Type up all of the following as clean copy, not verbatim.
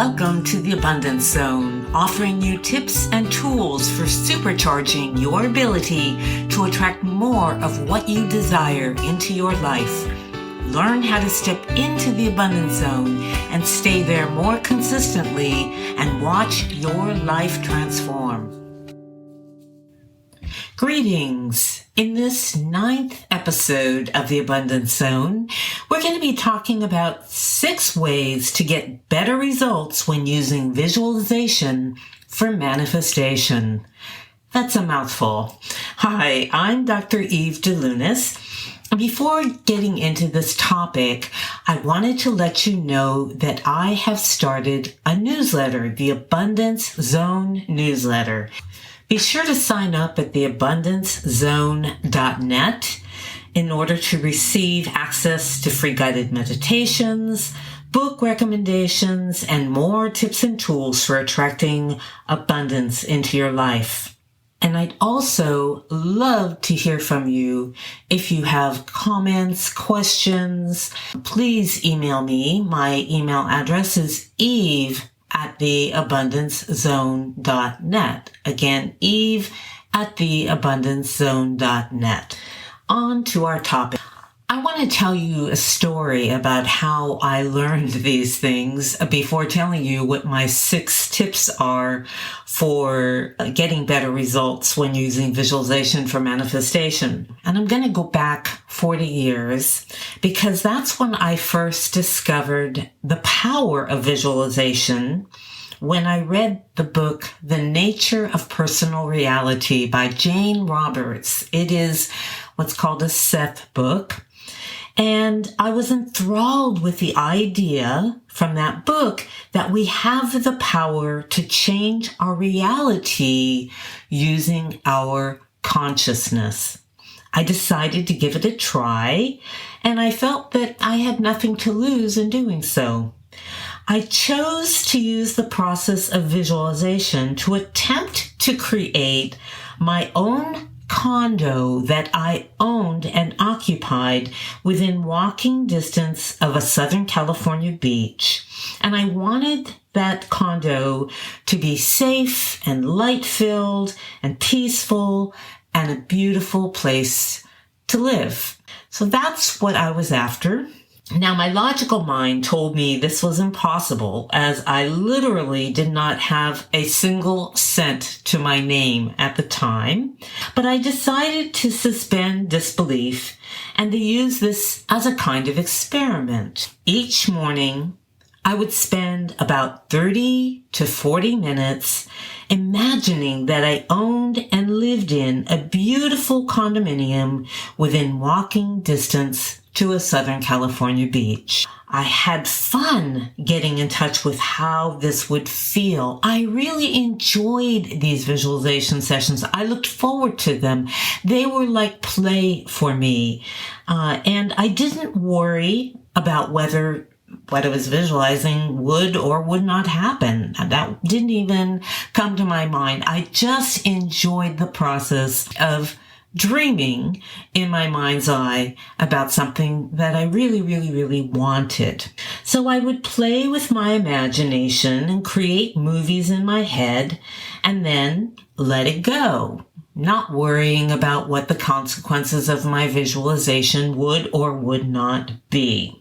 Welcome to the Abundance Zone, offering you tips and tools for supercharging your ability to attract more of what you desire into your life. Learn how to step into the Abundance Zone and stay there more consistently and watch your life transform. Greetings. In this 9th episode of the Abundance Zone, we're going to be talking about 6 ways to get better results when using visualization for manifestation. That's a mouthful. Hi, I'm Dr. Eve Delunas. Before getting into this topic, I wanted to let you know that I have started a newsletter, the Abundance Zone newsletter. Be sure to sign up at theabundancezone.net in order to receive access to free guided meditations, book recommendations, and more tips and tools for attracting abundance into your life. And I'd also love to hear from you. If you have comments, questions, please email me. My email address is eve@theabundancezone.net. Again, eve@theabundancezone.net. On to our topic. I want to tell you a story about how I learned these things before telling you what my 6 tips are for getting better results when using visualization for manifestation. And I'm going to go back 40 years because that's when I first discovered the power of visualization when I read the book, The Nature of Personal Reality by Jane Roberts. It is what's called a Seth book. And I was enthralled with the idea from that book that we have the power to change our reality using our consciousness. I decided to give it a try, and I felt that I had nothing to lose in doing so. I chose to use the process of visualization to attempt to create my own condo that I owned and occupied within walking distance of a Southern California beach. And I wanted that condo to be safe and light-filled and peaceful and a beautiful place to live. So that's what I was after. Now, my logical mind told me this was impossible as I literally did not have a single cent to my name at the time, but I decided to suspend disbelief and to use this as a kind of experiment. Each morning, I would spend about 30 to 40 minutes imagining that I owned and lived in a beautiful condominium within walking distance to a Southern California beach. I had fun getting in touch with how this would feel. I really enjoyed these visualization sessions. I looked forward to them. They were like play for me. And I didn't worry about whether what I was visualizing would or would not happen. That didn't even come to my mind. I just enjoyed the process of dreaming in my mind's eye about something that I really wanted. So I would play with my imagination and create movies in my head and then let it go, not worrying about what the consequences of my visualization would or would not be.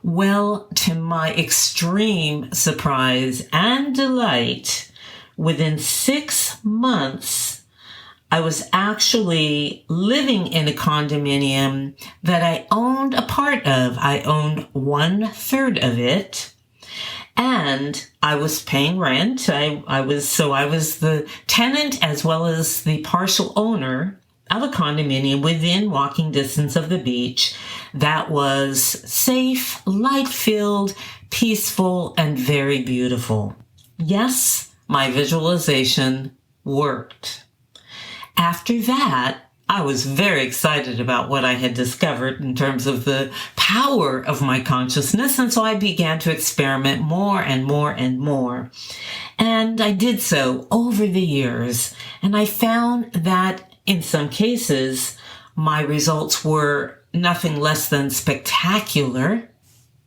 Well, to my extreme surprise and delight, within 6 months, I was actually living in a condominium that I owned a part of. I owned 1/3 of it, and I was paying rent. I was the tenant as well as the partial owner of a condominium within walking distance of the beach that was safe, light-filled, peaceful, and very beautiful. Yes, my visualization worked. After that, I was very excited about what I had discovered in terms of the power of my consciousness, and so I began to experiment more and more and more. And I did so over the years, and I found that in some cases, my results were nothing less than spectacular,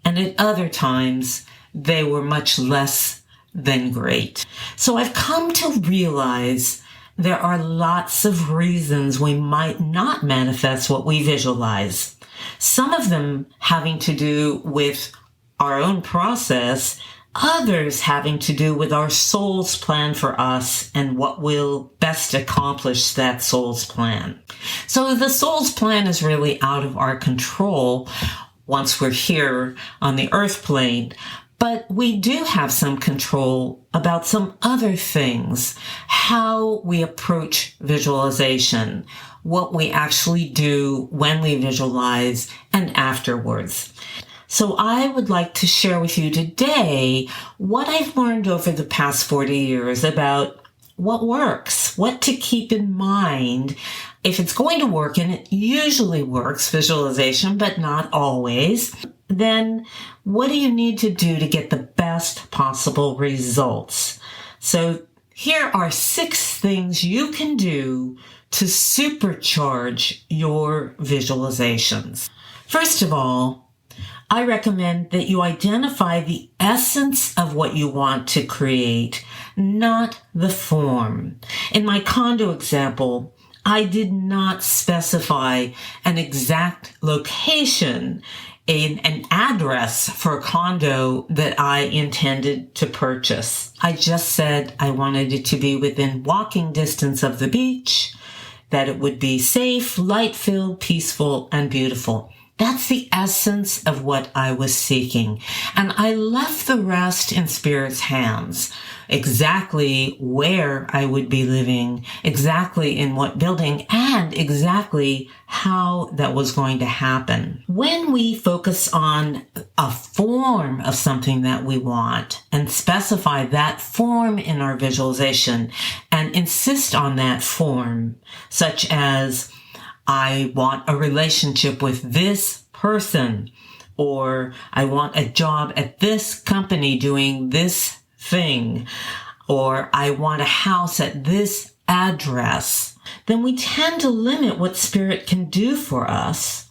and at other times, they were much less than great. So I've come to realize there are lots of reasons we might not manifest what we visualize. Some of them having to do with our own process, others having to do with our soul's plan for us and what will best accomplish that soul's plan. So the soul's plan is really out of our control once we're here on the earth plane, but we do have some control about some other things, how we approach visualization, what we actually do when we visualize and afterwards. So I would like to share with you today what I've learned over the past 40 years about what works, what to keep in mind. If it's going to work, and it usually works, visualization, but not always, then what do you need to do to get the best possible results? So here are 6 things you can do to supercharge your visualizations. First of all, I recommend that you identify the essence of what you want to create, not the form. In my condo example, I did not specify an exact location, an address for a condo that I intended to purchase. I just said I wanted it to be within walking distance of the beach, that it would be safe, light-filled, peaceful, and beautiful. That's the essence of what I was seeking. And I left the rest in Spirit's hands. Exactly where I would be living, exactly in what building, and exactly how that was going to happen. When we focus on a form of something that we want and specify that form in our visualization and insist on that form, such as I want a relationship with this person, or I want a job at this company doing this thing, or I want a house at this address, then we tend to limit what Spirit can do for us.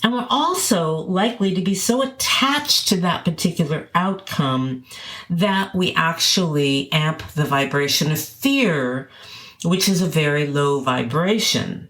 And we're also likely to be so attached to that particular outcome that we actually amp the vibration of fear, which is a very low vibration.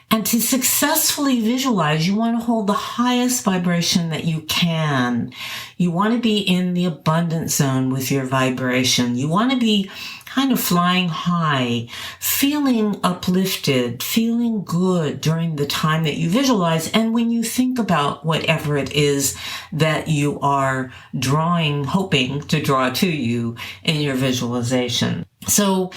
And to successfully visualize, you want to hold the highest vibration that you can. You want to be in the abundance zone with your vibration. You want to be kind of flying high, feeling uplifted, feeling good during the time that you visualize. And when you think about whatever it is that you are hoping to draw to you in your visualization. So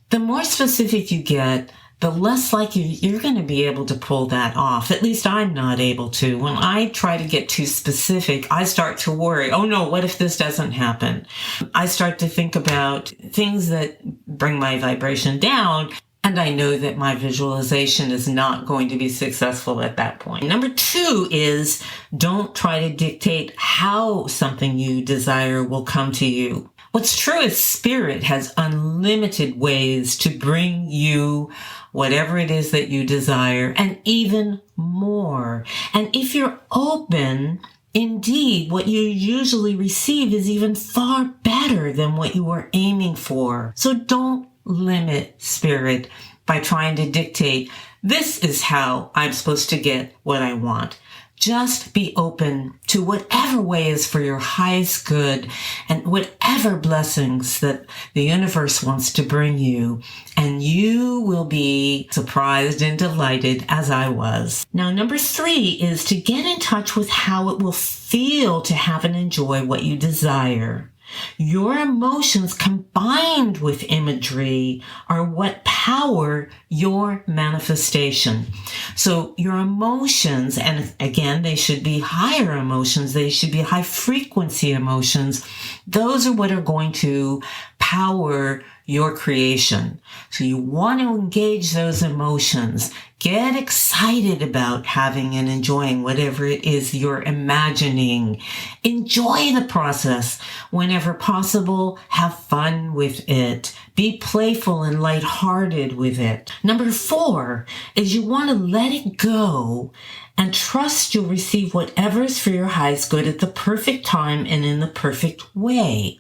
the more specific you get, the less likely you're going to be able to pull that off. At least I'm not able to. When I try to get too specific, I start to worry. Oh no, what if this doesn't happen? I start to think about things that bring my vibration down, and I know that my visualization is not going to be successful at that point. Number 2 is don't try to dictate how something you desire will come to you. What's true is Spirit has unlimited ways to bring you whatever it is that you desire, and even more. And if you're open, indeed, what you usually receive is even far better than what you were aiming for. So don't limit Spirit by trying to dictate, this is how I'm supposed to get what I want. Just be open to whatever way is for your highest good and whatever blessings that the universe wants to bring you. And you will be surprised and delighted as I was. Now, number 3 is to get in touch with how it will feel to have and enjoy what you desire. Your emotions combined with imagery are what power your manifestation. So your emotions, and again, they should be higher emotions, they should be high frequency emotions. Those are what are going to power your creation. So you want to engage those emotions. Get excited about having and enjoying whatever it is you're imagining. Enjoy the process. Whenever possible, have fun with it. Be playful and lighthearted with it. Number 4 is you want to let it go and trust you'll receive whatever is for your highest good at the perfect time and in the perfect way.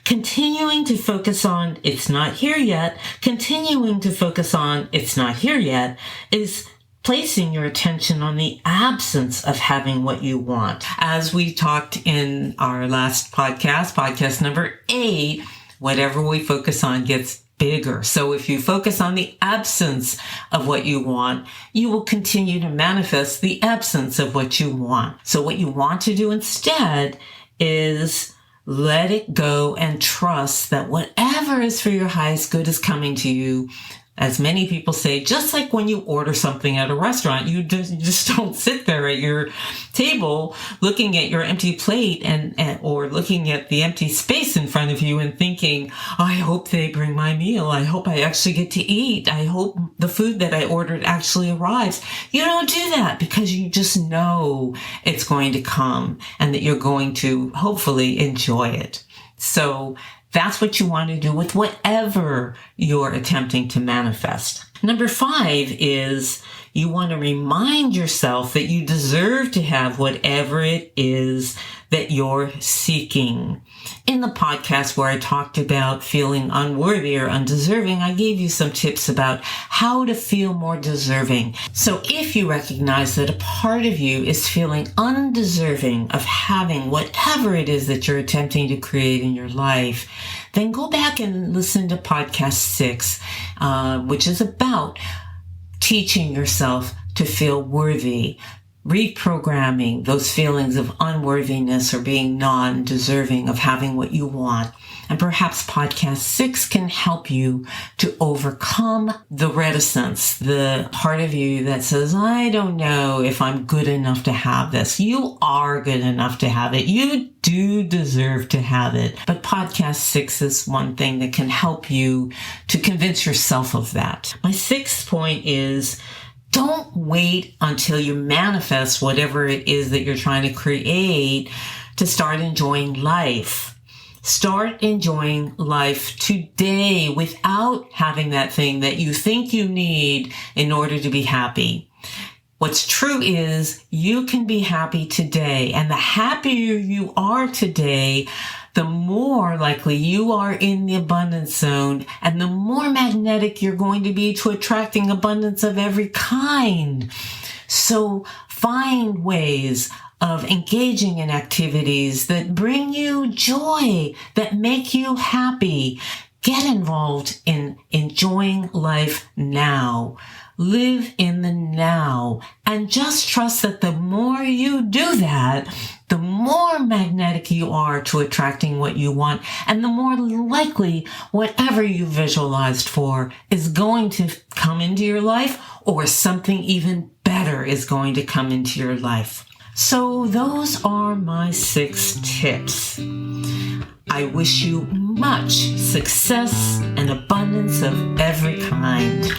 Continuing to focus on it's not here yet, is placing your attention on the absence of having what you want. As we talked in our last podcast number 8, whatever we focus on gets bigger. So if you focus on the absence of what you want, you will continue to manifest the absence of what you want. So what you want to do instead is let it go and trust that whatever is for your highest good is coming to you. As many people say, just like when you order something at a restaurant, you just don't sit there at your table looking at your empty plate or looking at the empty space in front of you and thinking, I hope they bring my meal. I hope I actually get to eat. I hope the food that I ordered actually arrives. You don't do that because you just know it's going to come and that you're going to hopefully enjoy it. So that's what you want to do with whatever you're attempting to manifest. Number 5 is you want to remind yourself that you deserve to have whatever it is that you're seeking. In the podcast where I talked about feeling unworthy or undeserving, I gave you some tips about how to feel more deserving. So if you recognize that a part of you is feeling undeserving of having whatever it is that you're attempting to create in your life, then go back and listen to podcast 6, which is about teaching yourself to feel worthy, reprogramming those feelings of unworthiness or being non-deserving of having what you want. And perhaps podcast 6 can help you to overcome the reticence, the part of you that says, I don't know if I'm good enough to have this. You are good enough to have it. You do deserve to have it. But podcast 6 is one thing that can help you to convince yourself of that. My 6th point is, don't wait until you manifest whatever it is that you're trying to create to start enjoying life. Start enjoying life today without having that thing that you think you need in order to be happy. What's true is you can be happy today, and the happier you are today, the more likely you are in the abundance zone and the more magnetic you're going to be to attracting abundance of every kind. So find ways of engaging in activities that bring you joy, that make you happy. Get involved in enjoying life now. Live in the now, and just trust that the more you do that, the more magnetic you are to attracting what you want, and the more likely whatever you visualized for is going to come into your life, or something even better is going to come into your life. So those are my 6 tips. I wish you much success and abundance of every kind.